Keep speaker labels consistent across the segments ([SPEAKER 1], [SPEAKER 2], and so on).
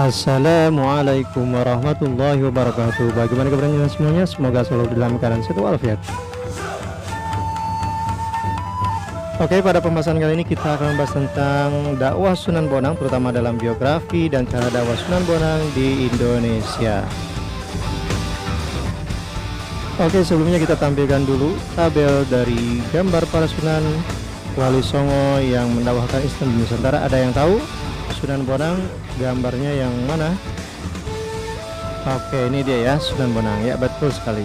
[SPEAKER 1] Assalamualaikum warahmatullahi wabarakatuh. Bagaimana kabarnya semuanya? Semoga selalu dalam keadaan sehat walafiat. Oke, pada pembahasan kali ini kita akan membahas tentang dakwah Sunan Bonang, terutama dalam biografi dan cara dakwah Sunan Bonang di Indonesia. Oke, sebelumnya kita tampilkan dulu tabel dari gambar para Sunan Wali Songo yang mendakwahkan Islam di Nusantara. Ada yang tahu Sunan Bonang gambarnya yang mana? Oke, ini dia ya, Sunan Bonang. Ya, betul sekali.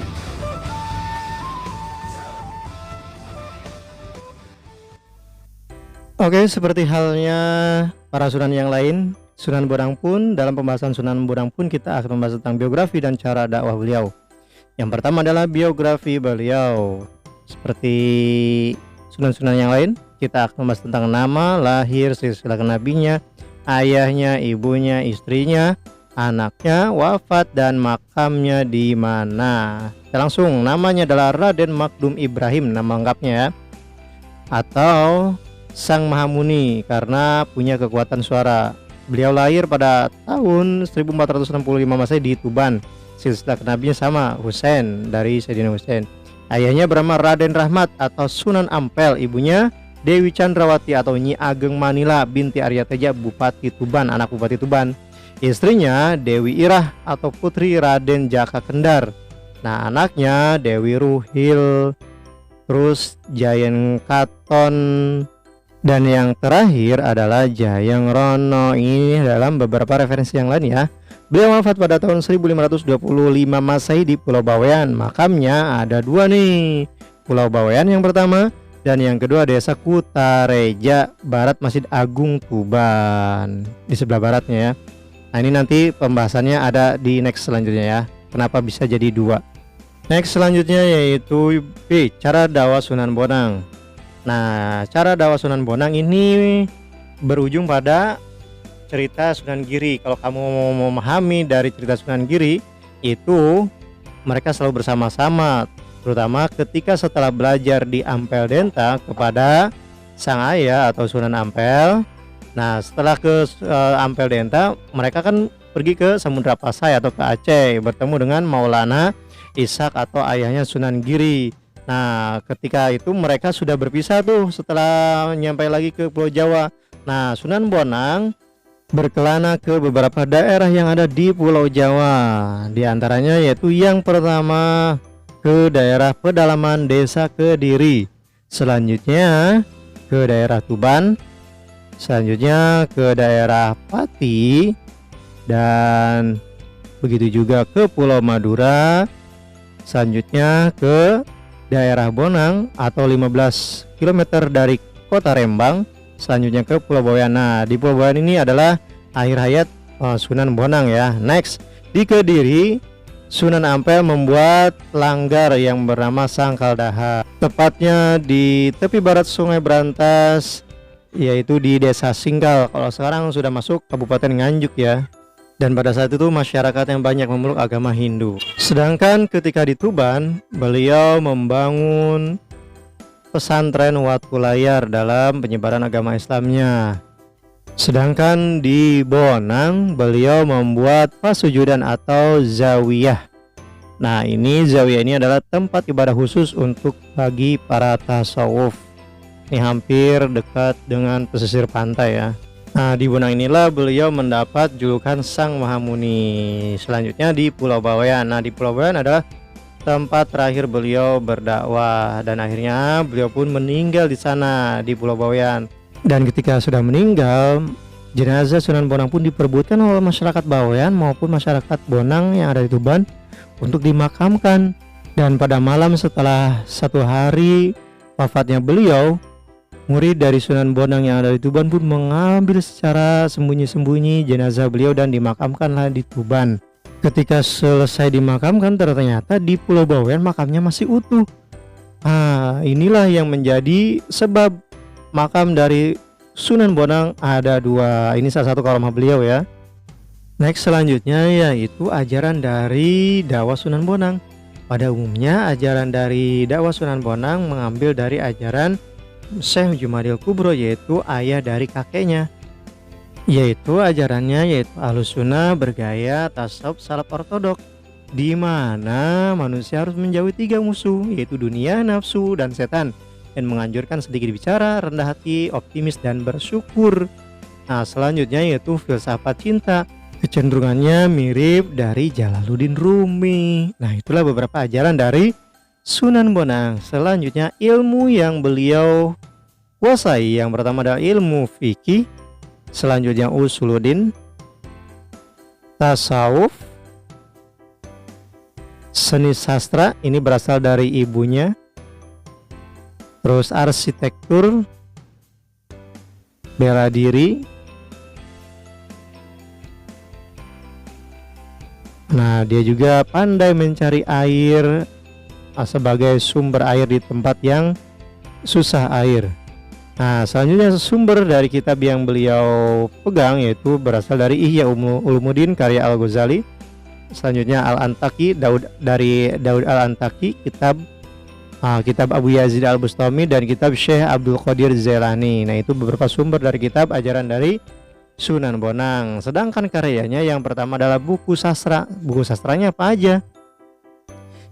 [SPEAKER 1] Oke, seperti halnya para sunan yang lain, Sunan Bonang pun dalam pembahasan Sunan Bonang pun kita akan membahas tentang biografi dan cara dakwah beliau. Yang pertama adalah biografi beliau. Seperti sunan-sunan yang lain, kita akan membahas tentang nama, lahir, silsilah nabinya, ayahnya, ibunya, istrinya, anaknya, wafat, dan makamnya di mana. Kita langsung, namanya adalah Raden Makdum Ibrahim, nama lengkapnya ya, atau Sang Mahamuni karena punya kekuatan suara. Beliau lahir pada tahun 1465 Masehi di Tuban. Silsilah kenabinya sama, Husain, dari Sayyidina Husain. Ayahnya bernama Raden Rahmat atau Sunan Ampel, ibunya Dewi Chandrawati atau Nyi Ageng Manila binti Arya Teja, Bupati Tuban, anak Bupati Tuban. Istrinya Dewi Irah atau putri Raden Jaka Kendar. Nah, anaknya Dewi Ruhil, terus Jayeng Katon, dan yang terakhir adalah Jayeng Rono. Ini dalam beberapa referensi yang lain ya. Beliau wafat pada tahun 1525 Masehi di Pulau Bawean. Makamnya ada dua nih, Pulau Bawean yang pertama dan yang kedua Desa Kutareja, Barat Masjid Agung Tuban, di sebelah baratnya ya. Nah, ini nanti pembahasannya ada di next selanjutnya ya, kenapa bisa jadi dua. Next selanjutnya yaitu B, cara dakwah Sunan Bonang. Nah, cara dakwah Sunan Bonang ini berujung pada cerita Sunan Giri. Kalau kamu mau memahami dari cerita Sunan Giri, itu mereka selalu bersama-sama, terutama ketika setelah belajar di Ampel Denta kepada sang ayah atau Sunan Ampel. Nah, setelah ke Ampel Denta, mereka kan pergi ke Samudra Pasai atau ke Aceh, bertemu dengan Maulana Ishak atau ayahnya Sunan Giri. Nah, ketika itu mereka sudah berpisah tuh setelah nyampe lagi ke Pulau Jawa. Nah, Sunan Bonang berkelana ke beberapa daerah yang ada di Pulau Jawa. Di antaranya yaitu yang pertama ke daerah pedalaman Desa Kediri, selanjutnya ke daerah Tuban, selanjutnya ke daerah Pati, dan begitu juga ke Pulau Madura, selanjutnya ke daerah Bonang atau 15 km dari kota Rembang, selanjutnya ke Pulau Bawean. Nah, di Pulau Bawean ini adalah akhir hayat Sunan Bonang ya. Next, di Kediri, Sunan Ampel membuat langgar yang bernama Sangkal Daha, tepatnya di tepi barat Sungai Brantas, yaitu di Desa Singkal. Kalau sekarang sudah masuk Kabupaten Nganjuk ya. Dan pada saat itu masyarakat yang banyak memeluk agama Hindu. Sedangkan ketika di Tuban, beliau membangun pesantren Watu Layar dalam penyebaran agama Islamnya. Sedangkan di Bonang, beliau membuat pasujudan atau zawiyah. Nah, ini zawiyah ini adalah tempat ibadah khusus untuk bagi para tasawuf. Ini hampir dekat dengan pesisir pantai ya. Nah, di Bonang inilah beliau mendapat julukan Sang Mahamuni. Selanjutnya di Pulau Bawean. Nah, di Pulau Bawean adalah tempat terakhir beliau berdakwah, dan akhirnya beliau pun meninggal di sana di Pulau Bawean. Dan ketika sudah meninggal, jenazah Sunan Bonang pun diperebutkan oleh masyarakat Bawean maupun masyarakat Bonang yang ada di Tuban untuk dimakamkan. Dan pada malam setelah 1 hari wafatnya beliau, murid dari Sunan Bonang yang ada di Tuban pun mengambil secara sembunyi-sembunyi jenazah beliau dan dimakamkanlah di Tuban. Ketika selesai dimakamkan, ternyata di Pulau Bawean makamnya masih utuh. Nah, inilah yang menjadi sebab makam dari Sunan Bonang ada dua. Ini salah satu karomah beliau ya. Next selanjutnya yaitu ajaran dari dakwah Sunan Bonang. Pada umumnya ajaran dari dakwah Sunan Bonang mengambil dari ajaran Syekh Jumadil Kubro, yaitu ayah dari kakeknya. yaitu ajarannya yaitu Ahlus Sunnah bergaya tasawuf salaf ortodok, di mana manusia harus menjauhi 3 musuh yaitu dunia, nafsu, dan setan, dan menganjurkan sedikit bicara, rendah hati, optimis, dan bersyukur. Nah, selanjutnya yaitu filsafat cinta, kecenderungannya mirip dari Jalaluddin Rumi. Nah, itulah beberapa ajaran dari Sunan Bonang. Selanjutnya ilmu yang beliau kuasai, yang pertama adalah ilmu fikih, selanjutnya usuluddin, tasawuf, seni sastra, ini berasal dari ibunya, terus arsitektur, bela diri. Nah, dia juga pandai mencari air sebagai sumber air di tempat yang susah air. Nah, selanjutnya sumber dari kitab yang beliau pegang yaitu berasal dari Ihya Ulumuddin karya Al-Ghazali. Selanjutnya Al-Antaki, dari Daud Al-Antaki, kitab Abu Yazid Al-Bustami, dan kitab Syekh Abdul Qadir Jailani. Nah, itu beberapa sumber dari kitab ajaran dari Sunan Bonang. Sedangkan karyanya yang pertama adalah buku sastra. Buku sastranya apa aja?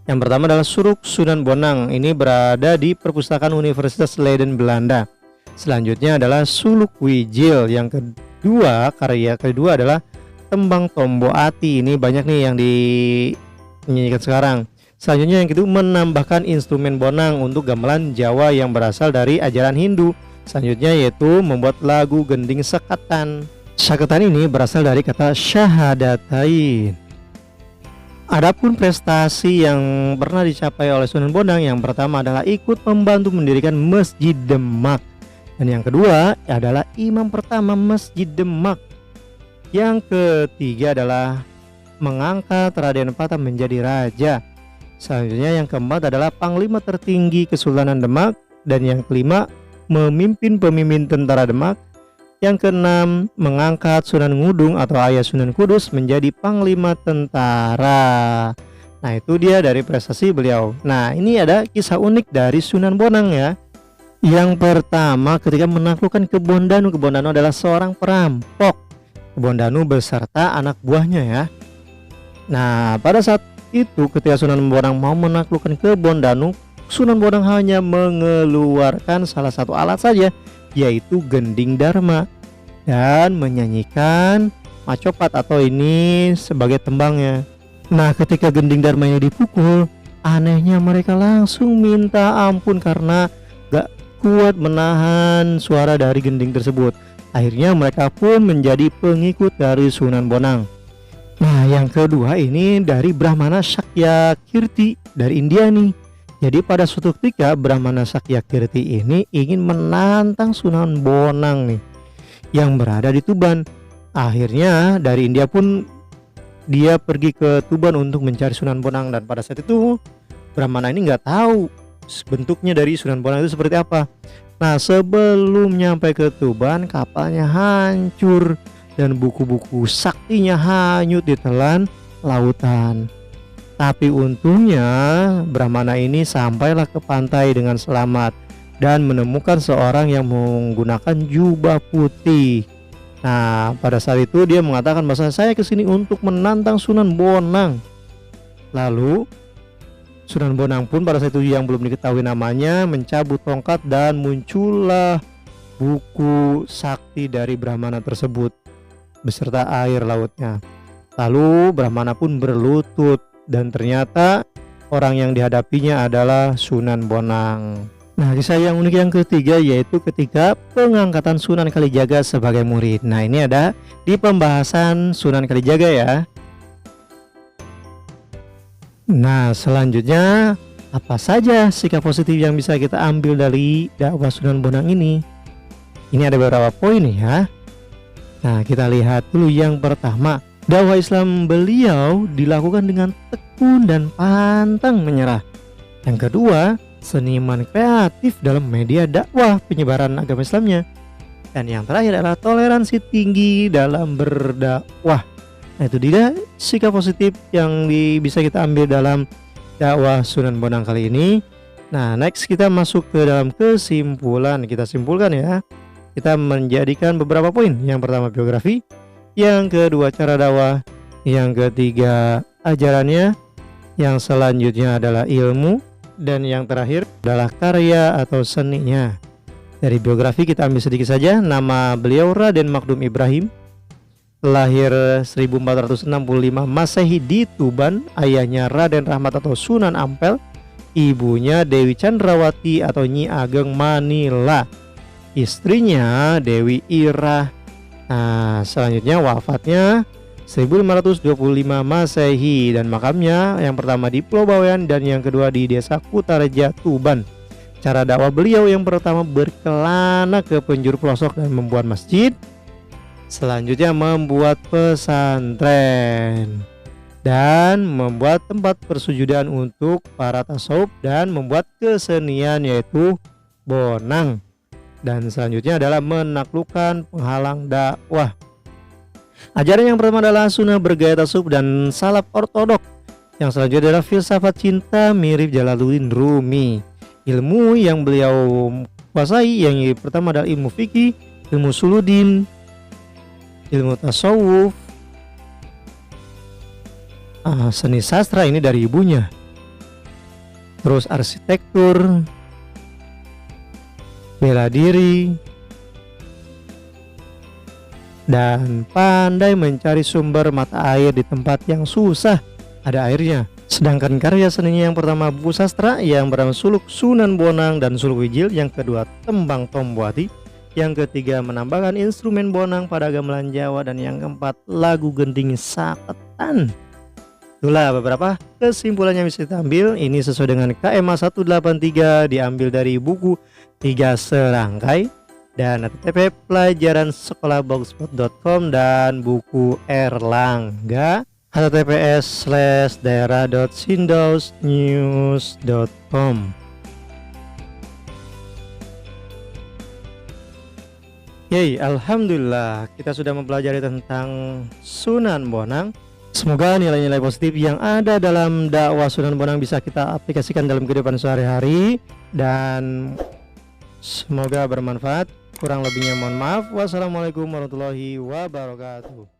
[SPEAKER 1] Yang pertama adalah Suruk Sunan Bonang. Ini berada di perpustakaan Universitas Leiden, Belanda. Selanjutnya adalah Suluk Wijil. Yang kedua, karya kedua adalah Tembang Tombo Ati. Ini banyak nih yang dinyanyikan sekarang. Selanjutnya yang kedua, menambahkan instrumen bonang untuk gamelan Jawa yang berasal dari ajaran Hindu. Selanjutnya yaitu membuat lagu gending sekatan. Sekatan ini berasal dari kata syahadatain. Adapun prestasi yang pernah dicapai oleh Sunan Bonang, yang pertama adalah ikut membantu mendirikan Masjid Demak, dan yang kedua adalah imam pertama Masjid Demak. Yang ketiga adalah mengangkat Raden Patah menjadi raja. Selanjutnya yang keempat adalah panglima tertinggi Kesultanan Demak, dan yang kelima memimpin pemimpin tentara Demak. Yang keenam mengangkat Sunan Ngudung atau ayah Sunan Kudus menjadi panglima tentara. Nah, itu dia dari prestasi beliau. Nah, ini ada kisah unik dari Sunan Bonang ya. Yang pertama, ketika menaklukkan Kebon Danu. Kebon Danu adalah seorang perampok. Kebon Danu beserta anak buahnya ya. Nah, pada saat itu ketika Sunan Bonang mau menaklukkan Kebon Danu, Sunan Bonang hanya mengeluarkan salah satu alat saja, yaitu gending dharma, dan menyanyikan macopat atau ini sebagai tembangnya. Nah, ketika gending dharma ini dipukul, anehnya mereka langsung minta ampun karena gak kuat menahan suara dari gending tersebut. Akhirnya mereka pun menjadi pengikut dari Sunan Bonang. Nah, yang kedua ini dari Brahmana Sakyakirti dari India nih. Jadi pada suatu ketika Brahmana Sakyakirti ini ingin menantang Sunan Bonang nih yang berada di Tuban. Akhirnya dari India pun dia pergi ke Tuban untuk mencari Sunan Bonang, dan pada saat itu Brahmana ini nggak tahu bentuknya dari Sunan Bonang itu seperti apa. Nah, sebelum nyampe ke Tuban, kapalnya hancur dan buku-buku saktinya hanyut ditelan lautan. Tapi untungnya Brahmana ini sampailah ke pantai dengan selamat dan menemukan seorang yang menggunakan jubah putih. Nah, pada saat itu dia mengatakan bahwa saya kesini untuk menantang Sunan Bonang. Lalu Sunan Bonang pun pada saat itu yang belum diketahui namanya mencabut tongkat dan muncullah buku sakti dari Brahmana tersebut beserta air lautnya. Lalu Brahmana pun berlutut, dan ternyata orang yang dihadapinya adalah Sunan Bonang. Nah, kisah yang unik yang ketiga yaitu ketika pengangkatan Sunan Kalijaga sebagai murid. Nah, ini ada di pembahasan Sunan Kalijaga ya. Nah, selanjutnya apa saja sikap positif yang bisa kita ambil dari dakwah Sunan Bonang ini? Ini ada beberapa poin nih ya. Nah, kita lihat dulu yang pertama. Dakwah Islam beliau dilakukan dengan tekun dan pantang menyerah. Yang kedua, seniman kreatif dalam media dakwah penyebaran agama Islamnya. Dan yang terakhir adalah toleransi tinggi dalam berdakwah. Nah, itu dia sikap positif yang bisa kita ambil dalam dakwah Sunan Bonang kali ini. Nah, next kita masuk ke dalam kesimpulan. Kita simpulkan ya. kita menjadikan beberapa poin. Yang pertama biografi, yang kedua cara dakwah, yang ketiga ajarannya, yang selanjutnya adalah ilmu, dan yang terakhir adalah karya atau seninya. Dari biografi kita ambil sedikit saja. Nama beliau Raden Makdum Ibrahim, lahir 1465 Masehi di Tuban. Ayahnya Raden Rahmat atau Sunan Ampel, ibunya Dewi Chandrawati atau Nyi Ageng Manila, istrinya Dewi Irah. Nah, selanjutnya wafatnya 1525 Masehi, dan makamnya yang pertama di Pulau Bawean dan yang kedua di Desa Kutareja, Tuban. Cara dakwah beliau yang pertama berkelana ke penjuru pelosok dan membuat masjid. Selanjutnya membuat pesantren dan membuat tempat persujudan untuk para tasawuf dan membuat kesenian yaitu bonang. Dan selanjutnya adalah menaklukkan penghalang dakwah. Ajaran yang pertama adalah sunnah bergaya tasawuf dan salaf ortodok. Yang selanjutnya adalah filsafat cinta mirip Jalaluddin Rumi. Ilmu yang beliau kuasai yang pertama adalah ilmu fikih, ilmu suludin, ilmu tasawuf, seni sastra ini dari ibunya, terus arsitektur, bela diri, dan pandai mencari sumber mata air di tempat yang susah ada airnya. Sedangkan karya seninya yang pertama buku sastra yang bernama Suluk Sunan Bonang dan Suluk Wijil, yang kedua Tembang Tombuati, yang ketiga menambahkan instrumen bonang pada gamelan Jawa, dan yang keempat lagu gending saketan. Itulah beberapa kesimpulan yang bisa kita ambil. Ini sesuai dengan KMA 183, diambil dari buku 3 serangkai dan http pelajaransekolahblogspot.com dan buku Erlangga https://daerah.sindosnews.com. Yeay, alhamdulillah kita sudah mempelajari tentang Sunan Bonang. Semoga nilai-nilai positif yang ada dalam dakwah Sunan Bonang bisa kita aplikasikan dalam kehidupan sehari-hari dan semoga bermanfaat. Kurang lebihnya mohon maaf. Wassalamualaikum warahmatullahi wabarakatuh.